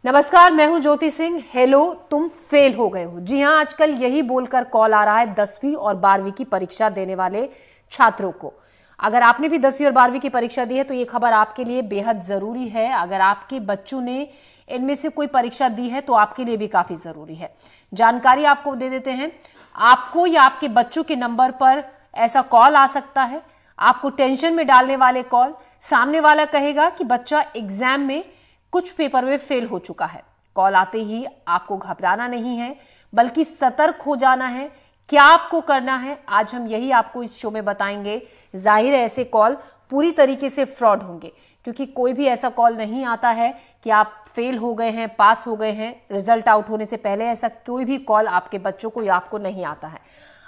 नमस्कार, मैं हूं ज्योति सिंह। हेलो, तुम फेल हो गए हो। जी हां, आजकल यही बोलकर कॉल आ रहा है 10वीं और 12वीं की परीक्षा देने वाले छात्रों को। अगर आपने भी 10वीं और 12वीं की परीक्षा दी है तो ये खबर आपके लिए बेहद जरूरी है। अगर आपके बच्चों ने इनमें से कोई परीक्षा दी है तो आपके लिए भी काफी जरूरी है। जानकारी आपको दे देते हैं। आपको या आपके बच्चों के नंबर पर ऐसा कॉल आ सकता है, आपको टेंशन में डालने वाले कॉल। सामने वाला कहेगा कि बच्चा एग्जाम में कुछ पेपर में फेल हो चुका है। कॉल आते ही आपको घबराना नहीं है, बल्कि सतर्क हो जाना है। क्या आपको करना है, आज हम यही आपको इस शो में बताएंगे। जाहिर है ऐसे कॉल पूरी तरीके से फ्रॉड होंगे, क्योंकि कोई भी ऐसा कॉल नहीं आता है कि आप फेल हो गए हैं, पास हो गए हैं। रिजल्ट आउट होने से पहले ऐसा कोई भी कॉल आपके बच्चों को या आपको नहीं आता है।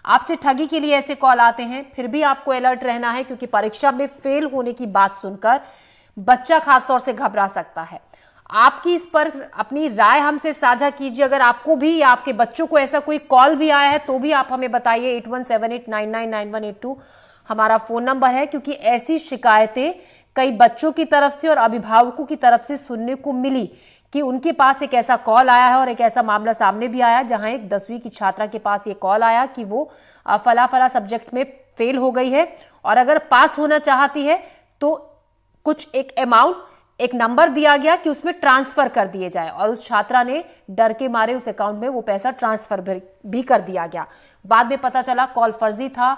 आपसे ठगी के लिए ऐसे कॉल आते हैं, फिर भी आपको अलर्ट रहना है, क्योंकि परीक्षा में फेल होने की बात सुनकर बच्चा खासतौर से घबरा सकता है। आपकी इस पर अपनी राय हमसे साझा कीजिए। अगर आपको भी या आपके बच्चों को ऐसा कोई कॉल भी आया है तो भी आप हमें बताइए। 8178999182 हमारा फोन नंबर है, क्योंकि ऐसी शिकायतें कई बच्चों की तरफ से और अभिभावकों की तरफ से सुनने को मिली कि उनके पास एक ऐसा कॉल आया है और एक ऐसा मामला सामने भी आया, जहां एक 10वीं की छात्रा के पास ये कॉल आया कि वो फला फला सब्जेक्ट में फेल हो गई है और अगर पास होना चाहती है तो कुछ एक अमाउंट, एक नंबर दिया गया कि उसमें ट्रांसफर कर दिए जाए, और उस छात्रा ने डर के मारे उस अकाउंट में वो पैसा ट्रांसफर भी कर दिया गया। बाद में पता चला कॉल फर्जी था,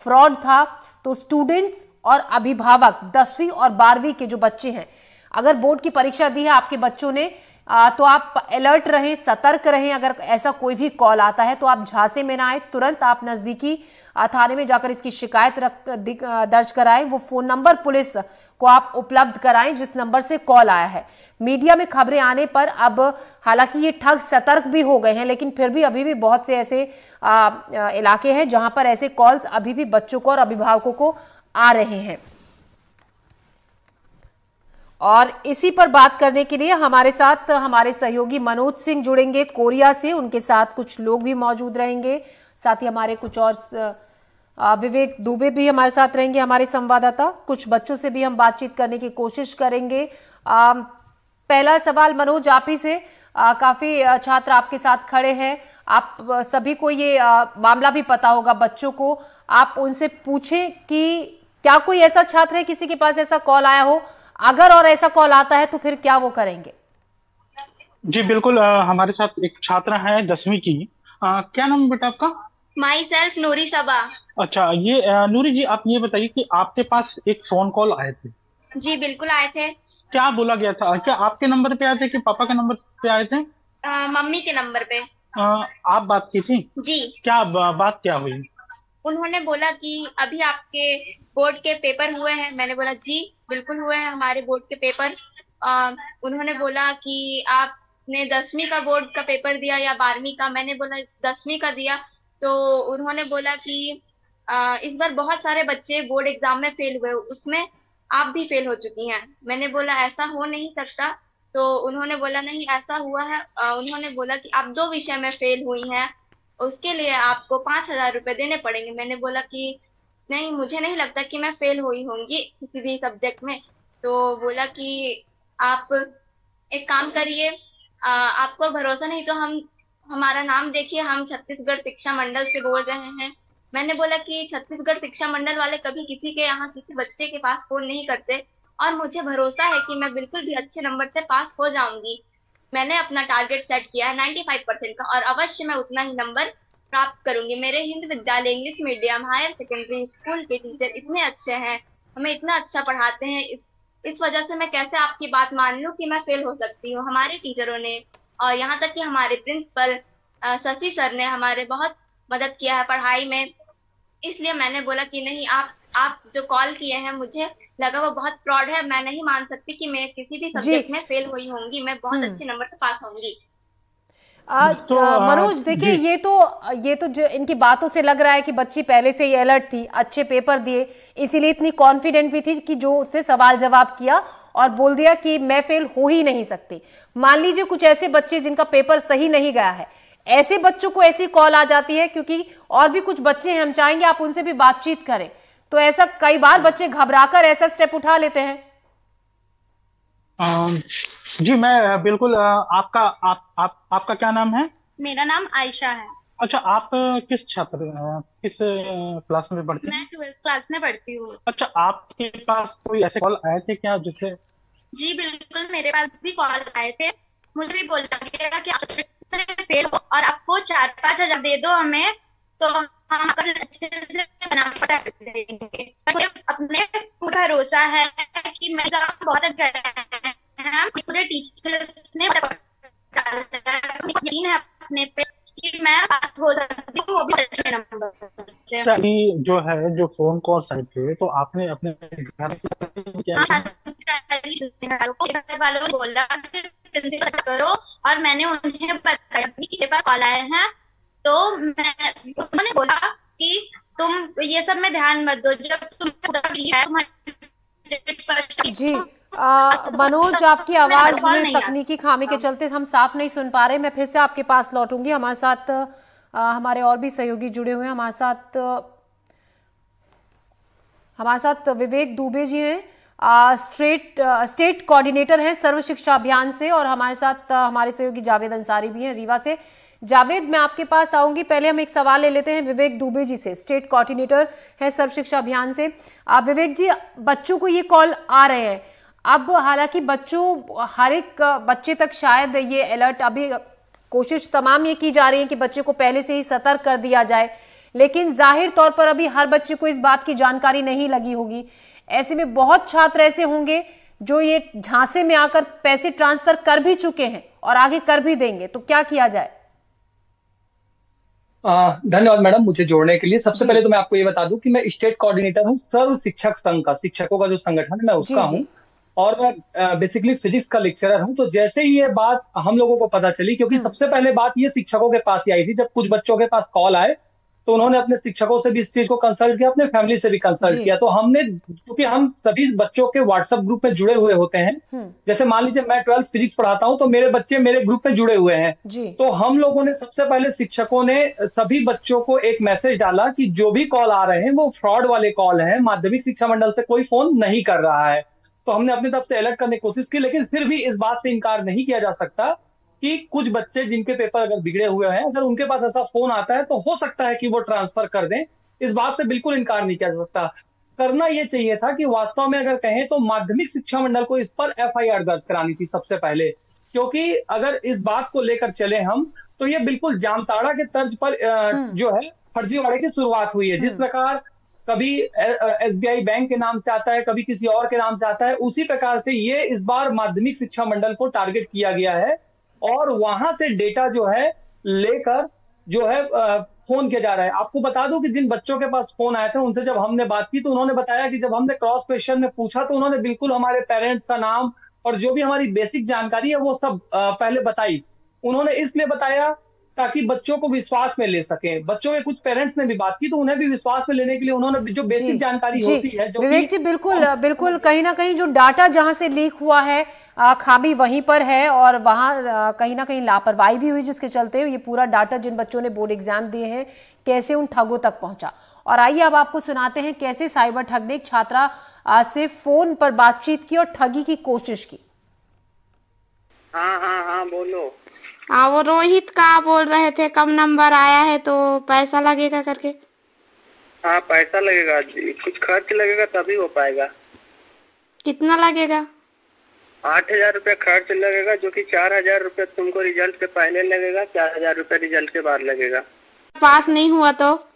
फ्रॉड था। तो स्टूडेंट्स और अभिभावक 10वीं और 12वीं के जो बच्चे हैं, अगर बोर्ड की परीक्षा दी है आपके बच्चों ने, तो आप अलर्ट रहें, सतर्क रहें। अगर ऐसा कोई भी कॉल आता है तो आप झांसे में ना आए, तुरंत आप नजदीकी थाने में जाकर इसकी शिकायत दर्ज कराएं। वो फोन नंबर पुलिस को आप उपलब्ध कराएं जिस नंबर से कॉल आया है। मीडिया में खबरें आने पर अब हालांकि ये ठग सतर्क भी हो गए हैं, लेकिन फिर भी अभी भी बहुत से ऐसे इलाके हैं जहां पर ऐसे कॉल्स अभी भी बच्चों को और अभिभावकों को आ रहे हैं। और इसी पर बात करने के लिए हमारे साथ हमारे सहयोगी मनोज सिंह जुड़ेंगे कोरिया से। उनके साथ कुछ लोग भी मौजूद रहेंगे, साथ ही हमारे कुछ और विवेक दुबे भी हमारे साथ रहेंगे, हमारे संवाददाता। कुछ बच्चों से भी हम बातचीत करने की कोशिश करेंगे। पहला सवाल मनोज आप ही से। काफी छात्र आपके साथ खड़े हैं, आप सभी को ये मामला भी पता होगा बच्चों को। आप उनसे पूछें कि क्या कोई ऐसा छात्र है किसी के पास ऐसा कॉल आया हो, अगर और ऐसा कॉल आता है तो फिर क्या वो करेंगे? जी बिल्कुल, हमारे साथ एक छात्रा है 10वीं की। क्या नाम है बेटा आपका? माई सेल्फ नूरी सबा। अच्छा, ये नूरी जी, आप ये बताइए कि आपके पास एक फोन कॉल आए थे। जी बिल्कुल आए थे। क्या बोला गया था? क्या आपके नंबर पे आए थे कि पापा के नंबर पे आए थे? मम्मी के नंबर पे। आप बात की थी? जी। क्या बात क्या हुई? उन्होंने बोला कि अभी आपके बोर्ड के पेपर हुए हैं। मैंने बोला जी बिल्कुल हुए हैं हमारे बोर्ड के पेपर। उन्होंने बोला कि आपने 10वीं का बोर्ड का पेपर दिया या 12वीं का। मैंने बोला 10वीं का दिया। तो उन्होंने बोला कि इस बार बहुत सारे बच्चे बोर्ड एग्जाम में फेल हुए, उसमें आप भी फेल हो चुकी हैं। मैंने बोला ऐसा हो नहीं सकता। तो उन्होंने बोला नहीं ऐसा हुआ है। उन्होंने बोला कि आप 2 विषय में फेल हुई हैं, उसके लिए आपको 5,000 रुपए देने पड़ेंगे। मैंने बोला कि नहीं, मुझे नहीं लगता कि मैं फेल हुई होंगी किसी भी सब्जेक्ट में। तो बोला कि आप एक काम करिए, आपको भरोसा नहीं तो हम हमारा नाम देखिए, हम छत्तीसगढ़ शिक्षा मंडल से बोल रहे हैं। मैंने बोला कि छत्तीसगढ़ शिक्षा मंडल वाले कभी किसी के यहाँ किसी बच्चे के पास फोन नहीं करते, और मुझे भरोसा है कि मैं बिल्कुल भी अच्छे नंबर से पास हो जाऊंगी। मैंने अपना टारगेट सेट किया है 95% का, और अवश्य मैं उतना ही नंबर प्राप्त करूंगी। मेरे Hind Vidyalaya English medium higher secondary school के टीचर इतने अच्छे हैं, हमें इतना अच्छा पढ़ाते हैं। इस वजह से मैं कैसे आपकी बात मान लूं कि मैं फेल हो सकती हूँ। हमारे टीचरों ने और यहाँ तक कि हमारे प्रिंसिपल शशि सर ने हमारे बहुत मदद किया है पढ़ाई में। इसलिए मैंने बोला कि नहीं, आप जो कॉल किए हैं मुझे लगा वो बहुत फ्रॉड है। मैं नहीं मान सकती कि मैं किसी भी सब्जेक्ट में फेल हुई होंगी, मैं बहुत अच्छे नंबर से पास होंगी। मनोज देखिए, ये तो जो इनकी बातों से लग रहा है कि बच्ची पहले से ही अलर्ट थी, अच्छे पेपर दिए, इसीलिए इतनी कॉन्फिडेंट भी थी कि जो उससे सवाल जवाब किया और बोल दिया कि मैं फेल हो ही नहीं सकती। मान लीजिए कुछ ऐसे बच्चे जिनका पेपर सही नहीं गया है, ऐसे बच्चों को ऐसी कॉल आ जाती है, क्योंकि और भी कुछ बच्चे हैं, हम चाहेंगे आप उनसे भी बातचीत करें। तो ऐसा कई बार बच्चे घबराकर ऐसा स्टेप उठा लेते हैं। जी मैं बिल्कुल आपका क्या नाम है? मेरा नाम आयशा है। अच्छा, आप किस क्लास में पढ़ते मैं हैं? 12th क्लास में पढ़ती हूँ। अच्छा, आपके पास कोई ऐसे कॉल आए थे क्या जिससे? जी बिल्कुल, मेरे पास भी कॉल आए थे। मुझे भी बोला गया कि आप फेल हो और आपको 4-5 हज़ार दे दो हमें, तो हम अगर अच्छे से बना देंगे। पर मुझे अपने पूरा भरोसा है कि मैं एग्जाम बहुत अच्छा है। पूरे टीचर्स ने यकीन है अपने पे कि मैं पास हो सकती हूँ, वो भी अच्छे नंबर से। अच्छा, ये जो है, जो फोन कॉल आए थे, तो आपने अपने घर से क्या हाँ, किया? घर वालों ने बोला कि तुमसे बात करो, और मैंने उन्हें बताया कि मेरे पास कॉल आए हैं। तो मैं उन्होंने बोला कि तुम ये सब में ध्यान मत दो, जब तुम पूरा क्लियर है, तुम्हारे 100% जी तो मनोज, आपकी तुम्हें आवाज कॉल में नहीं तकनीकी खामी के आता। चलते हम साफ नहीं सुन पा रहे। मैं फिर से आपके पास लौटूंगी। हमारे साथ हमारे और भी सहयोगी जुड़े हुए हैं। हमारे साथ विवेक दुबे जी हैं, स्टेट कोऑर्डिनेटर हैं सर्व शिक्षा अभियान से, और हमारे साथ हमारे सहयोगी जावेद अंसारी भी हैं रीवा से। जावेद, मैं आपके पास आऊंगी, पहले हम एक सवाल ले लेते हैं विवेक दुबे जी से, स्टेट कोऑर्डिनेटर है सर्व शिक्षा अभियान से। विवेक जी, बच्चों को ये कॉल आ रहे हैं। अब हालांकि हर एक बच्चे तक शायद ये अलर्ट, अभी कोशिश तमाम ये की जा रही है कि बच्चे को पहले से ही सतर्क कर दिया जाए, लेकिन जाहिर तौर पर अभी हर बच्चे को इस बात की जानकारी नहीं लगी होगी। ऐसे में बहुत छात्र ऐसे होंगे जो ये झांसे में आकर पैसे ट्रांसफर कर भी चुके हैं और आगे कर भी देंगे, तो क्या किया जाए? धन्यवाद मैडम मुझे जोड़ने के लिए। सबसे जी पहले तो मैं आपको ये बता दूं कि मैं स्टेट कोऑर्डिनेटर हूँ सर्व शिक्षक संघ का, शिक्षकों का जो संगठन है मैं उसका जी हूँ। जी। और मैं बेसिकली फिजिक्स का लेक्चरर हूँ। तो जैसे ही ये बात हम लोगों को पता चली, क्योंकि सबसे पहले बात ये शिक्षकों के पास ही आई थी, जब कुछ बच्चों के पास कॉल आए तो उन्होंने अपने शिक्षकों से भी इस चीज को कंसल्ट किया, अपने फैमिली से भी कंसल्ट जी। किया। तो हमने, क्योंकि हम सभी बच्चों के व्हाट्सएप ग्रुप में जुड़े हुए होते हैं, जैसे मान लीजिए मैं 12th फिजिक्स पढ़ाता हूँ तो मेरे बच्चे मेरे ग्रुप में जुड़े हुए हैं। जी तो हम लोगों ने सबसे पहले, शिक्षकों ने सभी बच्चों को एक मैसेज डाला कि जो भी कॉल आ रहे हैं वो फ्रॉड वाले कॉल हैं, माध्यमिक शिक्षा मंडल से कोई फोन नहीं कर रहा है। तो हमने अपनी तरफ से अलर्ट करने की कोशिश की, लेकिन फिर भी इस बात से इनकार नहीं किया जा सकता कि कुछ बच्चे जिनके पेपर अगर बिगड़े हुए हैं, अगर उनके पास ऐसा फोन आता है तो हो सकता है कि वो ट्रांसफर कर दें। इस बात से बिल्कुल इनकार नहीं किया जा सकता। करना ये चाहिए था कि वास्तव में अगर कहें तो माध्यमिक शिक्षा मंडल को इस पर एफआईआर दर्ज करानी थी सबसे पहले, क्योंकि अगर इस बात को लेकर चले हम तो ये बिल्कुल जामताड़ा के तर्ज पर जो है फर्जीवाड़े की शुरुआत हुई है। जिस प्रकार कभी एसबीआई बैंक के नाम से आता है, कभी किसी और के नाम से आता है, उसी प्रकार से ये इस बार माध्यमिक शिक्षा मंडल को टारगेट किया गया है और वहां से डेटा जो है लेकर जो है फोन किया जा रहा है। आपको बता दूं कि जिन बच्चों के पास फोन आए थे उनसे जब हमने बात की तो उन्होंने बताया कि जब हमने क्रॉस क्वेश्चन में पूछा तो उन्होंने बिल्कुल हमारे पेरेंट्स का नाम और जो भी हमारी बेसिक जानकारी है वो सब पहले बताई। उन्होंने इसलिए बताया ताकि बच्चों को विश्वास में ले सकें। बच्चों के कुछ पेरेंट्स ने भी बात की तो उन्हें भी विश्वास में लेने के लिए उन्होंने जो जी बेसिक जानकारी जी। होती है, जो कि विवेक जी, बिल्कुल बिल्कुल, कहीं ना कहीं जो डाटा जहां से लीक हुआ है, खामी वहीं पर है, और वहां कहीं ना कहीं लापरवाही भी हुई, जिसके चलते ये पूरा डाटा जिन बच्चों ने बोर्ड एग्जाम दिए हैं कैसे उन ठगों तक पहुंचा। और आइए अब आपको सुनाते हैं कैसे साइबर ठग ने एक छात्रा से फोन पर बातचीत की और ठगी की कोशिश की। हाँ हाँ हाँ बोलो। हाँ, वो रोहित का बोल रहे थे, कम नंबर आया है तो पैसा लगेगा करके। हाँ पैसा लगेगा जी, कुछ खर्च लगेगा तभी हो पाएगा। कितना लगेगा? 8,000 रुपया खर्च लगेगा, जो कि 4,000 रुपया तुमको रिजल्ट से पहले लगेगा, 4,000 रुपया रिजल्ट के बाद लगेगा। पास नहीं हुआ तो?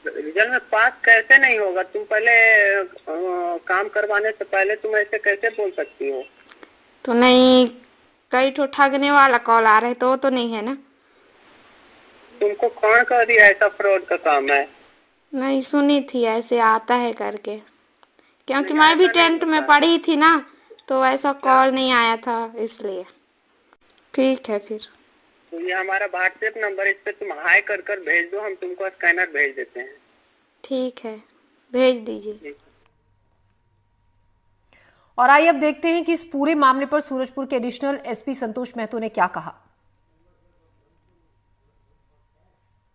रिजल्ट में पास कैसे नहीं होगा? तुम पहले काम करवाने से पहले तुम ऐसे कैसे बोल सकती हो? तो नहीं, कई ठो ठगने वाला कॉल आ रहे तो नहीं है ना? तुमको कौन कर दिया ऐसा फ्रॉड का काम है? नहीं, सुनी थी ऐसे आता है करके, क्योंकि मैं भी 10th में पढ़ी थी ना, तो ऐसा कॉल नहीं आया था इसलिए। ठीक है फिर। तो ये हमारा व्हाट्सएप नंबर, इस पे तुम हाई कर कर भेज दो, हम तुमको स्कैनर भेज देते हैं। ठीक है, भेज दीजिए। और आइए अब देखते हैं कि इस पूरे मामले पर सूरजपुर के एडिशनल एसपी संतोष महतो ने क्या कहा।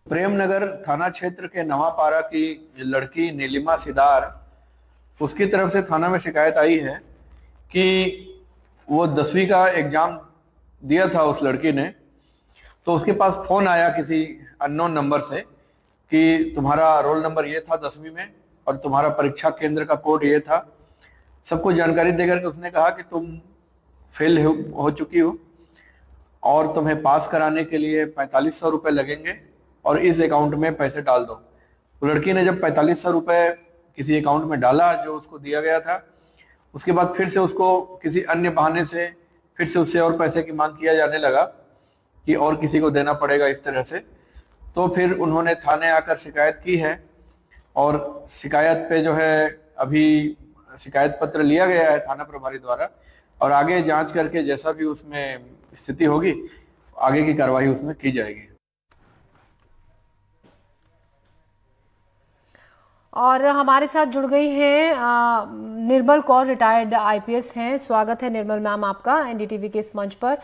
प्रेमनगर थाना क्षेत्र के नवापारा की लड़की नीलिमा सिदार, उसकी तरफ से थाना में शिकायत आई है कि वो 10वीं का एग्जाम दिया था उस लड़की ने, तो उसके पास फोन आया किसी अननोन नंबर से कि तुम्हारा रोल नंबर ये था 10वीं में और तुम्हारा परीक्षा केंद्र का कोड ये था। सबको जानकारी देकर के उसने कहा कि तुम फेल हो चुकी हो और तुम्हें पास कराने के लिए 4500 रुपये लगेंगे और इस अकाउंट में पैसे डाल दो। तो लड़की ने जब 4500 रुपये किसी अकाउंट में डाला जो उसको दिया गया था, उसके बाद फिर से उसको किसी अन्य बहाने से फिर से उससे और पैसे की मांग किया जाने लगा कि और किसी को देना पड़ेगा इस तरह से। तो फिर उन्होंने थाने आकर शिकायत की है और शिकायत पे जो है अभी शिकायत पत्र लिया गया है थाना प्रभारी द्वारा और आगे जांच करके जैसा भी उसमें स्थिति होगी आगे की कार्रवाई उसमें की जाएगी। और हमारे साथ जुड़ गई हैं निर्मल कौर, रिटायर्ड आईपीएस हैं। स्वागत है निर्मल मैम आपका एनडीटीवी के इस मंच पर।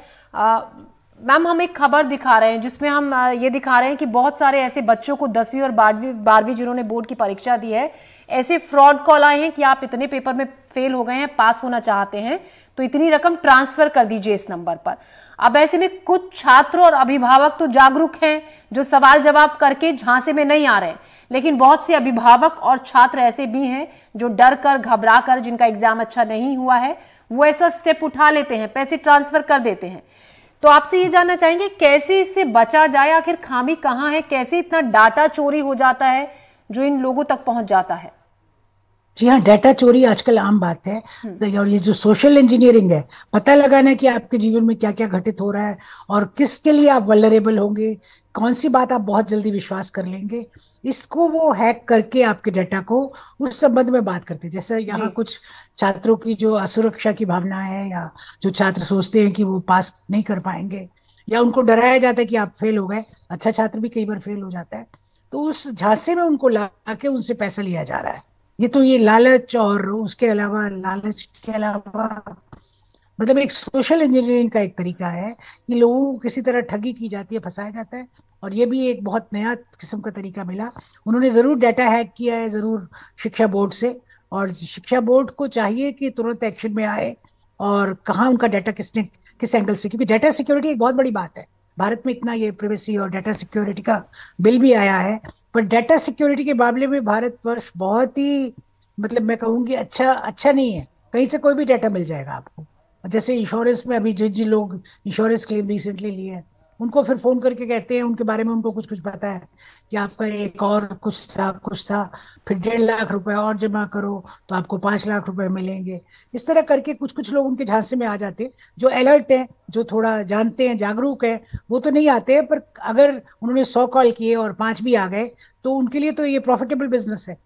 मैम, हम एक खबर दिखा रहे हैं जिसमें हम ये दिखा रहे हैं कि बहुत सारे ऐसे बच्चों को 10वीं और 12वीं जिन्होंने बोर्ड की परीक्षा दी है, ऐसे फ्रॉड कॉल आए हैं कि आप इतने पेपर में फेल हो गए हैं, पास होना चाहते हैं तो इतनी रकम ट्रांसफर कर दीजिए इस नंबर पर। अब ऐसे में कुछ छात्र और अभिभावक तो जागरूक हैं जो सवाल जवाब करके झांसे में नहीं आ रहे हैं, लेकिन बहुत से अभिभावक और छात्र ऐसे भी हैं जो डर कर घबरा कर, जिनका एग्जाम अच्छा नहीं हुआ है, वो ऐसा स्टेप उठा लेते हैं, पैसे ट्रांसफर कर देते हैं। तो आपसे ये जानना चाहेंगे कैसे इससे बचा जाए, आखिर खामी कहां है, कैसे इतना डाटा चोरी हो जाता है जो इन लोगों तक पहुंच जाता है? जी हाँ, डाटा चोरी आजकल आम बात है। और ये जो सोशल इंजीनियरिंग है, पता लगाना कि आपके जीवन में क्या क्या घटित हो रहा है और किसके लिए आप वल्नरेबल होंगे, कौन सी बात आप बहुत जल्दी विश्वास कर लेंगे, इसको वो हैक करके आपके डाटा को उस संबंध में बात करते हैं। जैसे यहाँ कुछ छात्रों की जो असुरक्षा की भावना है या जो छात्र सोचते हैं कि वो पास नहीं कर पाएंगे या उनको डराया जाता है कि आप फेल हो गए, अच्छा छात्र भी कई बार फेल हो जाता है, तो उस झांसे में उनको ला के उनसे पैसा लिया जा रहा है। ये लालच और उसके अलावा मतलब एक सोशल इंजीनियरिंग का एक तरीका है कि लोगों को किसी तरह ठगी की जाती है, फंसाया जाता है। और ये भी एक बहुत नया किस्म का तरीका मिला। उन्होंने जरूर डाटा हैक किया है, जरूर शिक्षा बोर्ड से, और शिक्षा बोर्ड को चाहिए कि तुरंत एक्शन में आए और कहाँ उनका डाटा किस एंगल से, क्योंकि डाटा सिक्योरिटी एक बहुत बड़ी बात है। भारत में इतना ये प्राइवेसी और डाटा सिक्योरिटी का बिल भी आया है, पर डाटा सिक्योरिटी के मामले में भारतवर्ष बहुत ही, मतलब मैं कहूँगी अच्छा नहीं है। कहीं से कोई भी डाटा मिल जाएगा आपको। जैसे इंश्योरेंस में अभी जिन लोग इंश्योरेंस क्लेम रिसेंटली लिए हैं, उनको फिर फोन करके कहते हैं उनके बारे में उनको कुछ पता है कि आपका एक और कुछ था, फिर 1.5 लाख रुपए और जमा करो तो आपको 5 लाख रुपए मिलेंगे। इस तरह करके कुछ लोग उनके झांसे में आ जाते हैं। जो अलर्ट हैं, जो थोड़ा जानते हैं, जागरूक हैं, वो तो नहीं आते हैं, पर अगर उन्होंने 100 कॉल किए और 5 भी आ गए तो उनके लिए तो ये प्रॉफिटेबल बिजनेस है।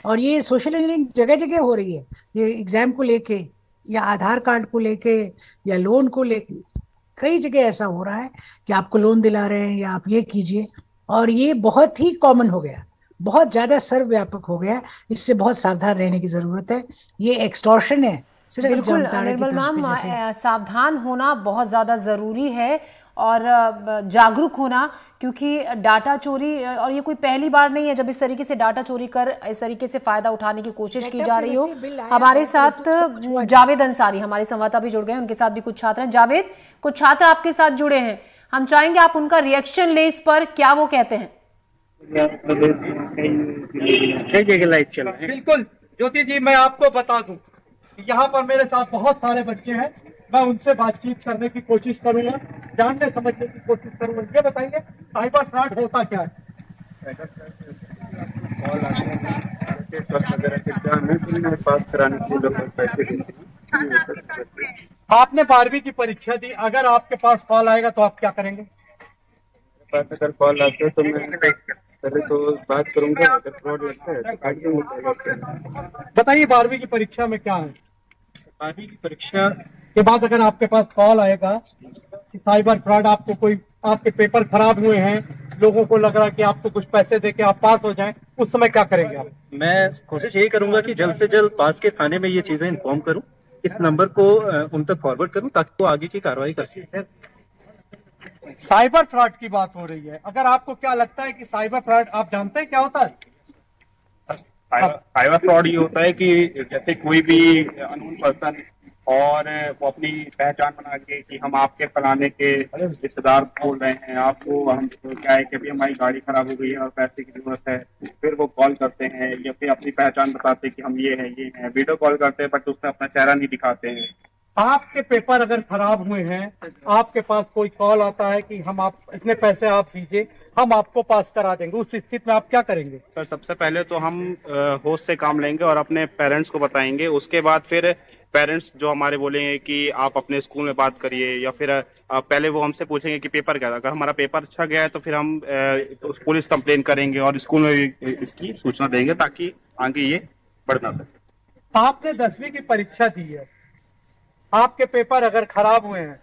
और ये सोशल इंजीनियरिंग जगह जगह हो रही है, ये एग्जाम को लेके या आधार कार्ड को लेके या लोन को लेके कई जगह ऐसा हो रहा है कि आपको लोन दिला रहे हैं या आप ये कीजिए, और ये बहुत ही कॉमन हो गया, बहुत ज्यादा सर्वव्यापक हो गया। इससे बहुत सावधान रहने की जरूरत है। ये एक्सटॉर्शन है। बिल्कुल निर्मल मैम, सावधान होना बहुत ज्यादा जरूरी है और जागरूक होना, क्योंकि डाटा चोरी, और ये कोई पहली बार नहीं है जब इस तरीके से डाटा चोरी कर इस तरीके से फायदा उठाने की कोशिश की जा रही हो। हमारे साथ जावेद अंसारी हमारे संवाददाता भी जुड़ गए हैं, उनके साथ भी कुछ छात्र हैं। जावेद, कुछ छात्र आपके साथ जुड़े हैं, हम चाहेंगे आप उनका रिएक्शन ले इस पर, क्या वो कहते हैं। बिल्कुल ज्योति जी, मैं आपको बता दूं, यहाँ पर मेरे साथ बहुत सारे बच्चे हैं, मैं उनसे बातचीत करने की कोशिश करूंगा, जानने समझने की कोशिश करूंगा। ये बताइए साइबर फ्रॉड होता क्या है? आपने 12वीं की परीक्षा दी, अगर आपके पास कॉल आएगा तो आप क्या करेंगे? अगर कॉल आते तो मैं पहले तो बात करूंगा, अगर फ्रॉड लगता है तो काट दूंगा। बताइए 12वीं की परीक्षा में क्या है? 12वीं की परीक्षा के बाद अगर आपके पास कॉल आएगा कि साइबर फ्रॉड, आपको कोई, आपके पेपर खराब हुए हैं, लोगों को लग रहा है कि आपको कुछ पैसे देके आप पास हो जाएं, उस समय क्या करेंगे आप? मैं कोशिश यही करूंगा कि जल्द से जल्द पास के थाने में ये चीजें इन्फॉर्म करूं, इस नंबर को उन तक फॉरवर्ड करूं ताकि वो आगे की कार्रवाई कर सकें। साइबर फ्रॉड की बात हो रही है, अगर आपको क्या लगता है कि साइबर फ्रॉड आप जानते हैं क्या होता है? साइबर फ्रॉड ये होता है कि जैसे कोई भी अननोन पर्सन और वो अपनी पहचान बना के कि हम आपके फलाने के रिश्तेदार बोल रहे हैं, आपको हम क्या है कि अभी हमारी गाड़ी खराब हो गई है और पैसे की जरूरत है, फिर वो कॉल करते हैं या फिर अपनी पहचान बताते हैं कि हम ये हैं, वीडियो कॉल करते हैं बट उसमें अपना चेहरा नहीं दिखाते हैं। आपके पेपर अगर खराब हुए हैं, आपके पास कोई कॉल आता है कि हम आप इतने पैसे आप दीजिए, हम आपको पास करा देंगे, उस स्थिति में आप क्या करेंगे? सर सबसे पहले तो हम होश से काम लेंगे और अपने पेरेंट्स को बताएंगे। उसके बाद फिर पेरेंट्स जो हमारे बोलेंगे कि आप अपने स्कूल में बात करिए, या फिर पहले वो हमसे पूछेंगे कि पेपर क्या था। अगर हमारा पेपर अच्छा गया है तो फिर हम पुलिस कंप्लेन करेंगे और स्कूल में भी इसकी सूचना देंगे ताकि आगे ये बढ़ ना सके। आपने 10वीं की परीक्षा दी है, आपके पेपर अगर खराब हुए हैं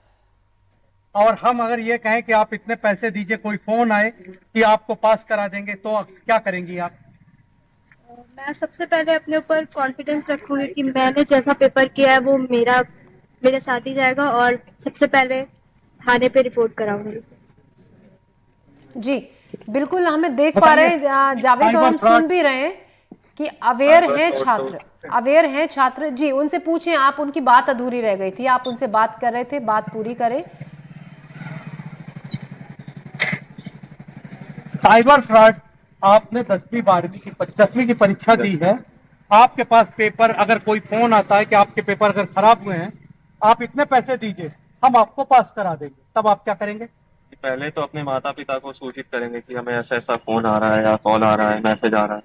और हम अगर ये कहें कि आप इतने पैसे दीजिए, कोई फोन आए कि आपको पास करा देंगे, तो क्या करेंगी आप? मैं सबसे पहले अपने ऊपर कॉन्फिडेंस रखूंगी कि मैंने जैसा पेपर किया है वो मेरे साथ ही जाएगा और सबसे पहले थाने पे रिपोर्ट कराऊंगी। जी बिल्कुल, हमें देख पा रहे हैं जावेद और हम सुन भी रहे हैं कि अवेयर हैं छात्र। जी उनसे पूछें, आप उनकी बात अधूरी रह गई थी, आप उनसे बात कर रहे थे, बात पूरी करें। साइबर फ्रॉड, आपने 10वीं की परीक्षा दी है, आपके पास पेपर अगर कोई फोन आता है कि आपके पेपर अगर खराब हुए हैं, आप इतने पैसे दीजिए, हम आपको पास करा देंगे, तब आप क्या करेंगे? पहले तो अपने माता पिता को सूचित करेंगे कि हमें ऐसा ऐसा फोन आ रहा है या कॉल आ रहा है, मैसेज आ रहा है,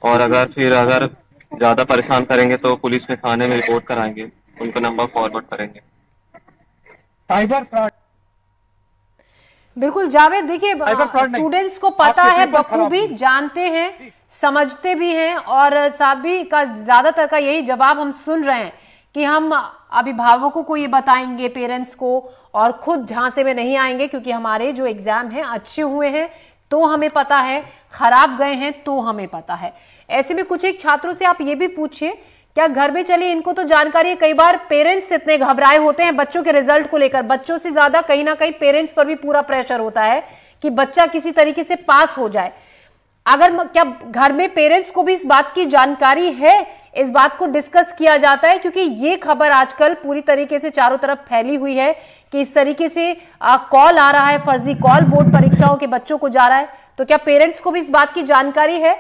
और अगर ज्यादा परेशान करेंगे तो पुलिस में थाने में रिपोर्ट कराएंगे, उनको नंबर फॉरवर्ड करेंगे। साइबर फ्रॉड बिल्कुल जावेद, देखिए स्टूडेंट्स को पता है, बखूबी जानते हैं, समझते भी हैं, और सभी का ज्यादातर का यही जवाब हम सुन रहे हैं कि हम अभिभावकों को ये बताएंगे, पेरेंट्स को, और खुद झांसे में नहीं आएंगे क्योंकि हमारे जो एग्जाम हैं अच्छे हुए हैं तो हमें पता है, खराब गए हैं तो हमें पता है। ऐसे में कुछ एक छात्रों से आप ये भी पूछिए, क्या घर में चलिए इनको तो जानकारी है, कई बार पेरेंट्स इतने घबराए होते हैं बच्चों के रिजल्ट को लेकर, बच्चों से ज्यादा कहीं ना कहीं पेरेंट्स पर भी पूरा प्रेशर होता है कि बच्चा किसी तरीके से पास हो जाए। क्या घर में पेरेंट्स को भी इस बात की जानकारी है, इस बात को डिस्कस किया जाता है? क्योंकि ये खबर आजकल पूरी तरीके से चारों तरफ फैली हुई है कि इस तरीके से कॉल आ रहा है, फर्जी कॉल बोर्ड परीक्षाओं के बच्चों को जा रहा है, तो क्या पेरेंट्स को भी इस बात की जानकारी है?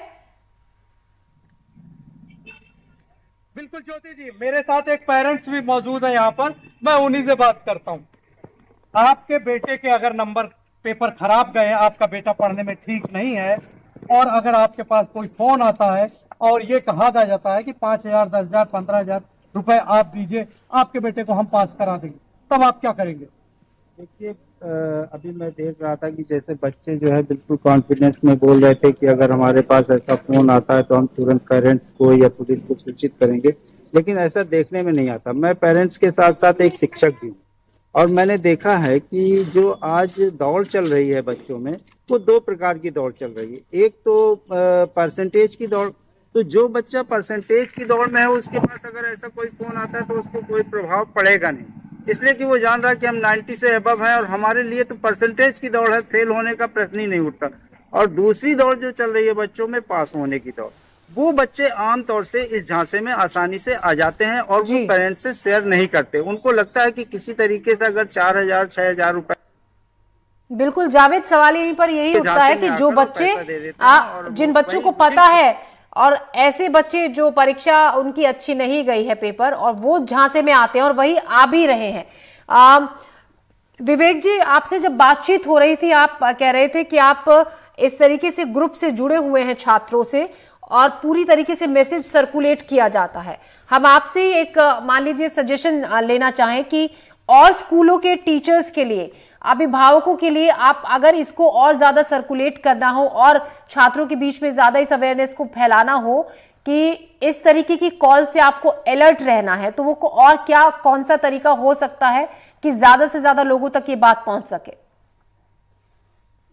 बिल्कुल ज्योति जी, मेरे साथ एक पेरेंट्स भी मौजूद है यहाँ पर, मैं उन्हीं से बात करता हूँ। आपके बेटे के अगर नंबर पेपर खराब गए, आपका बेटा पढ़ने में ठीक नहीं है, और अगर आपके पास कोई फोन आता है और ये कहा जाता है कि 5,000, 10,000, 15,000 रुपए आप दीजिए, आपके बेटे को हम पास करा देंगे, तब आप क्या करेंगे? देखिए, अभी मैं देख रहा था कि जैसे बच्चे जो है बिल्कुल कॉन्फिडेंस में बोल रहे थे कि अगर हमारे पास ऐसा फोन आता है तो हम तुरंत पेरेंट्स को या पुलिस को सूचित करेंगे, लेकिन ऐसा देखने में नहीं आता। मैं पेरेंट्स के साथ साथ एक शिक्षक भी हूँ, और मैंने देखा है कि जो आज दौड़ चल रही है बच्चों में, वो 2 प्रकार की दौड़ चल रही है। एक तो परसेंटेज की दौड़, तो जो बच्चा परसेंटेज की दौड़ में है उसके पास अगर ऐसा कोई फोन आता है तो उसको कोई प्रभाव पड़ेगा नहीं, इसलिए कि वो जान रहा है कि हम 90 से अबव हैं और हमारे लिए तो परसेंटेज की दौड़ है, फेल होने का प्रश्न ही नहीं उठता। और दूसरी दौड़ जो चल रही है बच्चों में, पास होने की दौड़, वो बच्चे आमतौर से इस झांसे में आसानी से आ जाते हैं और वो पेरेंट्स से शेयर नहीं करते। उनको लगता है कि किसी तरीके से अगर 4,000, 6,000 रुपए। बिल्कुल जावेद, सवाल यहीं पर यही उठता है कि जो बच्चे जिन बच्चों को पता है, और ऐसे बच्चे जो परीक्षा उनकी अच्छी नहीं गई है पेपर, और वो झांसे में आते हैं और वही आ भी रहे हैं। विवेक जी, आपसे जब बातचीत हो रही थी, आप कह रहे थे कि आप इस तरीके से ग्रुप से जुड़े हुए हैं छात्रों से, और पूरी तरीके से मैसेज सर्कुलेट किया जाता है। हम आपसे एक मान लीजिए सजेशन लेना चाहें कि और स्कूलों के टीचर्स के लिए, अभिभावकों के लिए, आप अगर इसको और ज्यादा सर्कुलेट करना हो और छात्रों के बीच में ज्यादा इस अवेयरनेस को फैलाना हो कि इस तरीके की कॉल से आपको अलर्ट रहना है, तो वो और क्या, कौन सा तरीका हो सकता है कि ज्यादा से ज्यादा लोगों तक ये बात पहुंच सके?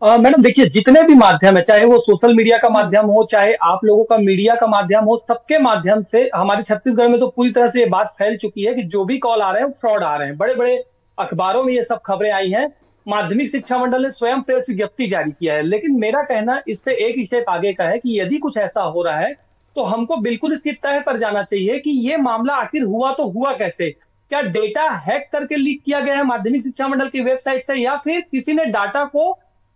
मैडम देखिए, जितने भी माध्यम है, चाहे वो सोशल मीडिया का माध्यम हो, चाहे आप लोगों का मीडिया का माध्यम हो, सबके माध्यम से हमारे छत्तीसगढ़ में तो पूरी तरह से ये बात फैल चुकी है कि जो भी कॉल आ रहे हैं वो फ्रॉड आ रहे हैं। बड़े बड़े अखबारों में ये सब खबरें आई हैं, माध्यमिक शिक्षा मंडल ने स्वयं प्रेस विज्ञप्ति जारी किया है। लेकिन मेरा कहना इससे एक स्टेप आगे का है कि यदि कुछ ऐसा हो रहा है तो हमको बिल्कुल इसकी तह पर जाना चाहिए कि ये मामला आखिर हुआ तो हुआ कैसे। क्या डेटा हैक करके लीक किया गया है माध्यमिक शिक्षा मंडल की वेबसाइट से, या फिर किसी ने डाटा को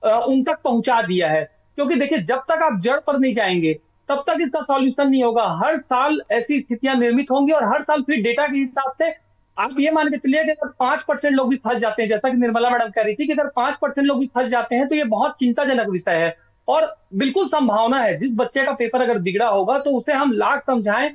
उन तक पहुंचा दिया है? क्योंकि देखिए, जब तक आप जड़ पर नहीं जाएंगे तब तक इसका सॉल्यूशन नहीं होगा। हर साल ऐसी स्थितियां निर्मित होंगी और हर साल फिर डेटा के हिसाब से आप ये मान के चलिए कि अगर 5% लोग भी फंस जाते हैं, जैसा कि निर्मला मैडम कह रही थी कि अगर 5% लोग भी फंस जाते हैं तो ये बहुत चिंताजनक विषय है। और बिल्कुल संभावना है, जिस बच्चे का पेपर अगर बिगड़ा होगा तो उसे हम लाख समझाएं,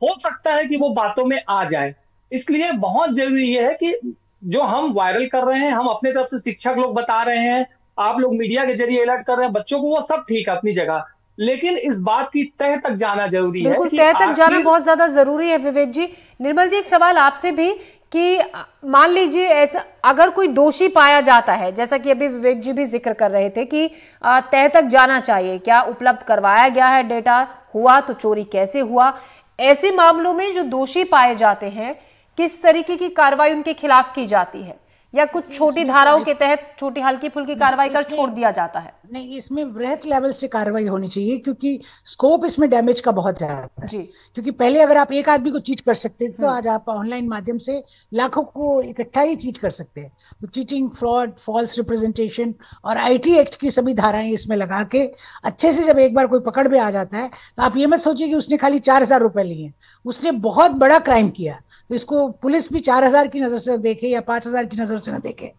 हो सकता है कि वो बातों में आ जाए। इसलिए बहुत जरूरी ये है कि जो हम वायरल कर रहे हैं, हम अपने तरफ से शिक्षक लोग बता रहे हैं, आप लोग मीडिया के जरिए अलर्ट कर रहे हैं बच्चों को, वो सब ठीक है अपनी जगह, लेकिन इस बात की तह तक जाना जरूरी है। बिल्कुल, तह तक जाना बहुत ज्यादा जरूरी है। विवेक जी, निर्मल जी, एक सवाल आपसे भी कि मान लीजिए ऐसा अगर कोई दोषी पाया जाता है, जैसा कि अभी विवेक जी भी जिक्र कर रहे थे कि तह तक जाना चाहिए, क्या उपलब्ध करवाया गया है डेटा, हुआ तो चोरी कैसे हुआ, ऐसे मामलों में जो दोषी पाए जाते हैं किस तरीके की कार्रवाई उनके खिलाफ की जाती है, या कुछ छोटी धाराओं के तहत छोटी हल्की फुल्की कार्रवाई कर छोड़ दिया जाता है? नहीं, इसमें वृहत लेवल से कार्रवाई होनी चाहिए, क्योंकि स्कोप इसमें डैमेज का बहुत ज्यादा है। क्योंकि पहले अगर आप एक आदमी को चीट कर सकते थे तो आज आप ऑनलाइन माध्यम से लाखों को इकट्ठा ही चीट कर सकते हैं। तो चीटिंग, फ्रॉड, फॉल्स रिप्रेजेंटेशन और आईटी एक्ट की सभी धाराएं इसमें लगा के अच्छे से जब एक बार कोई पकड़ में आ जाता है तो आप ये मत सोचिए कि उसने खाली 4,000 रुपए लिए, उसने बहुत बड़ा क्राइम किया। तो इसको पुलिस भी 4,000 की नजर से देखे या 5,000 की नजर से न देखे।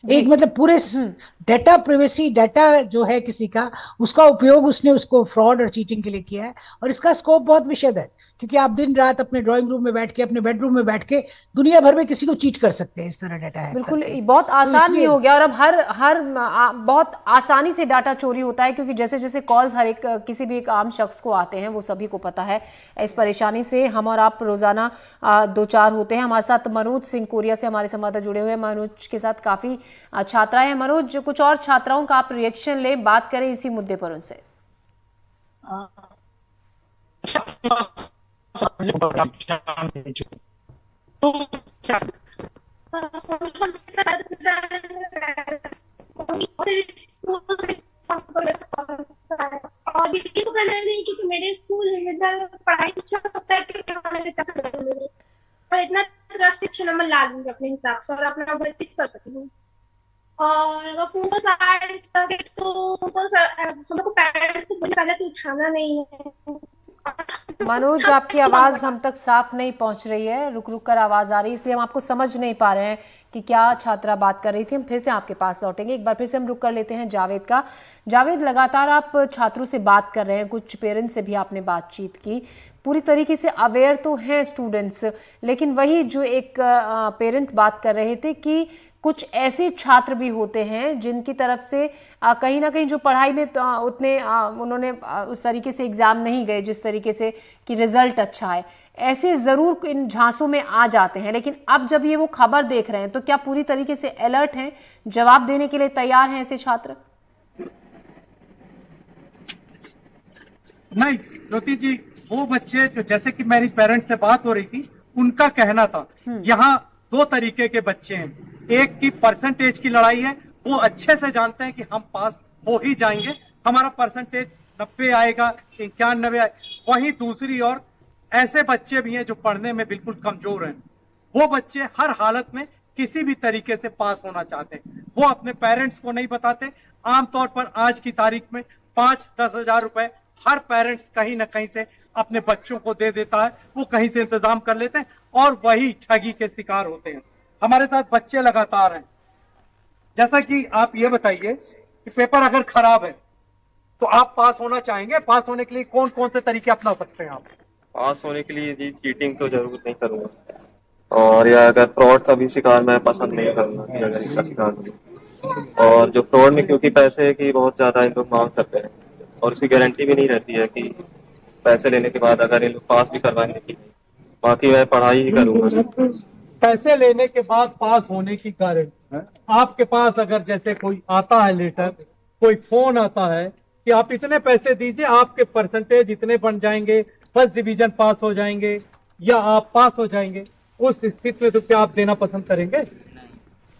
एक मतलब पूरे डाटा प्रिवेसी, डाटा जो है किसी का, उसका उपयोग उसने उसको फ्रॉड और चीटिंग के लिए किया है। और इसका स्कोप बहुत विशद है, क्योंकि आप दिन रात अपने ड्राइंग रूम में बैठ के, अपने बेडरूम में बैठ के दुनिया भर में किसी को चीट कर सकते हैं इस तरह डाटा है। बिल्कुल, बहुत आसान भी हो गया और अब हर बहुत आसानी से डाटा चोरी होता है, क्योंकि जैसे जैसे कॉल्स हर एक किसी भी एक आम शख्स को आते हैं, वो सभी को पता है। इस परेशानी से हम और आप रोजाना दो चार होते हैं। हमारे साथ मनोज सिंह कोरिया से हमारे संवाददाता जुड़े हुए हैं। मनोज के साथ काफी छात्राएं हैं। मनोज, कुछ और छात्राओं का आप रिएक्शन ले, बात करें इसी मुद्दे पर उनसे। तो क्या और भी तो करना नहीं, क्योंकि मेरे स्कूल में पढ़ाई अच्छा होता है और इतना ट्रस्ट अच्छे नंबर ला लूंगी अपने हिसाब से और अपना भर्ती कर सकती हूँ। और अगर फोन को तो हमको पेरेंट्स को पहले तो उठाना नहीं है। मनोज, आपकी आवाज हम तक साफ नहीं पहुंच रही है, रुक रुक कर आवाज आ रही है, इसलिए हम आपको समझ नहीं पा रहे हैं कि क्या छात्रा बात कर रही थी। हम फिर से आपके पास लौटेंगे। एक बार फिर से हम रुक कर लेते हैं जावेद का। जावेद, लगातार आप छात्रों से बात कर रहे हैं, कुछ पेरेंट्स से भी आपने बातचीत की, पूरी तरीके से अवेयर तो हैं स्टूडेंट्स, लेकिन वही जो एक पेरेंट बात कर रहे थे कि कुछ ऐसे छात्र भी होते हैं जिनकी तरफ से कहीं ना कहीं जो पढ़ाई में उतने उन्होंने उस तरीके से एग्जाम नहीं गए जिस तरीके से कि रिजल्ट अच्छा है, ऐसे जरूर इन झांसों में आ जाते हैं। लेकिन अब जब ये वो खबर देख रहे हैं तो क्या पूरी तरीके से अलर्ट हैं, जवाब देने के लिए तैयार हैं ऐसे छात्र? नहीं ज्योति जी, वो बच्चे जो, जैसे कि मेरी पेरेंट्स से बात हो रही थी, उनका कहना था यहाँ दो तरीके के बच्चे हैं। एक की परसेंटेज की लड़ाई है, वो अच्छे से जानते हैं कि हम पास हो ही जाएंगे, हमारा परसेंटेज 90 आएगा, 91 आएगा। वहीं दूसरी ओर ऐसे बच्चे भी हैं जो पढ़ने में बिल्कुल कमजोर हैं। वो बच्चे हर हालत में किसी भी तरीके से पास होना चाहते हैं, वो अपने पेरेंट्स को नहीं बताते। आमतौर पर आज की तारीख में 5-10 हजार रुपए हर पेरेंट्स कहीं ना कहीं से अपने बच्चों को दे देता है, वो कहीं से इंतजाम कर लेते हैं और वही ठगी के शिकार होते हैं। हमारे साथ बच्चे लगातार हैं। जैसा कि आप ये बताइए कि पेपर अगर खराब है तो आप पास होना चाहेंगे, पास होने के लिए कौन कौन से तरीके अपना सकते हैं आप? पास होने के लिए जी चीटिंग तो जरूर नहीं करूंगा, और या अगर फ्रॉड का भी शिकार मैं पसंद नहीं करूंगा कि अगर इसका शिकार हो। और जो फ्रॉड में क्योंकि पैसे की बहुत ज्यादा इन लोग मांग करते हैं और उसकी गारंटी भी नहीं रहती है कि पैसे लेने के बाद अगर इन लोग पास भी करवाएंगे कि नहीं। बाकी मैं पढ़ाई ही करूंगा। पैसे लेने के बाद पास होने की गारंटी आपके पास अगर जैसे कोई आता है लेटर, कोई फोन आता है कि आप इतने पैसे दीजिए, आपके परसेंटेज इतने बन जाएंगे, फर्स्ट डिवीजन पास हो जाएंगे या आप पास हो जाएंगे, उस स्थिति में तो क्या आप देना पसंद करेंगे?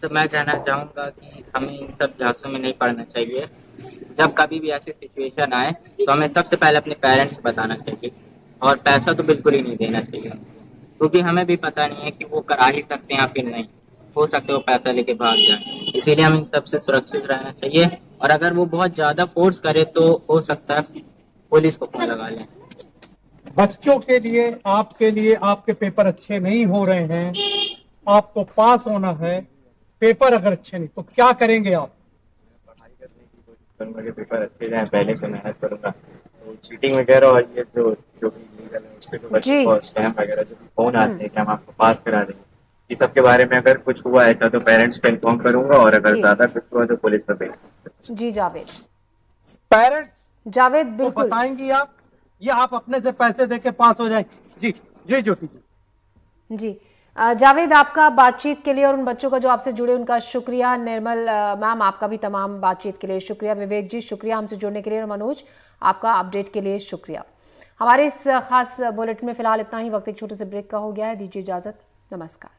तो मैं कहना चाहूंगा कि हमें इन सब झांसों में नहीं पड़ना चाहिए। जब कभी भी ऐसी सिचुएशन आए तो हमें सबसे पहले अपने पेरेंट्स बताना चाहिए और पैसा तो बिल्कुल ही नहीं देना चाहिए, क्योंकि हमें भी पता नहीं है कि वो करा ही सकते हैं या फिर नहीं, हो सकता है वो पैसा लेके भाग जाए। इसीलिए हमें इन सबसे सुरक्षित रहना चाहिए, और अगर वो बहुत ज्यादा फोर्स करे तो हो सकता है पुलिस को फोन लगा लें। बच्चों के लिए आपके पेपर अच्छे नहीं हो रहे हैं, आपको पास होना है, पेपर अगर अच्छे नहीं तो क्या करेंगे आप? पढ़ाई करने की कोशिश करूंगा कि पेपर अच्छे जाए, पहले से मेहनत करूंगा। तो चीटिंग वगैरह और ये जो भी लीगल है उससे तो बच्चों को स्कैम वगैरह जो फोन आते हैं कि हम आपको पास करा देंगे, इस सब के बारे में अगर कुछ हुआ ऐसा तो पेरेंट्स को इन्फॉर्म करूंगा, और अगर ज्यादा कुछ हुआ तो पुलिस पे भेज। जी जावेद, पेरेंट्स जावेद बिल्कुल बताएंगी आप, ये आप अपने से पैसे देके पास हो जाएंगे? जी जी ज्योति जी। जी जावेद, आपका बातचीत के लिए और उन बच्चों का जो आपसे जुड़े उनका शुक्रिया। निर्मल मैम, आपका भी तमाम बातचीत के लिए शुक्रिया। विवेक जी शुक्रिया हमसे जुड़ने के लिए, और मनोज आपका अपडेट के लिए शुक्रिया। हमारे इस खास बुलेटिन में फिलहाल इतना ही। वक्त एक छोटे से ब्रेक का हो गया है, दीजिए इजाजत, नमस्कार।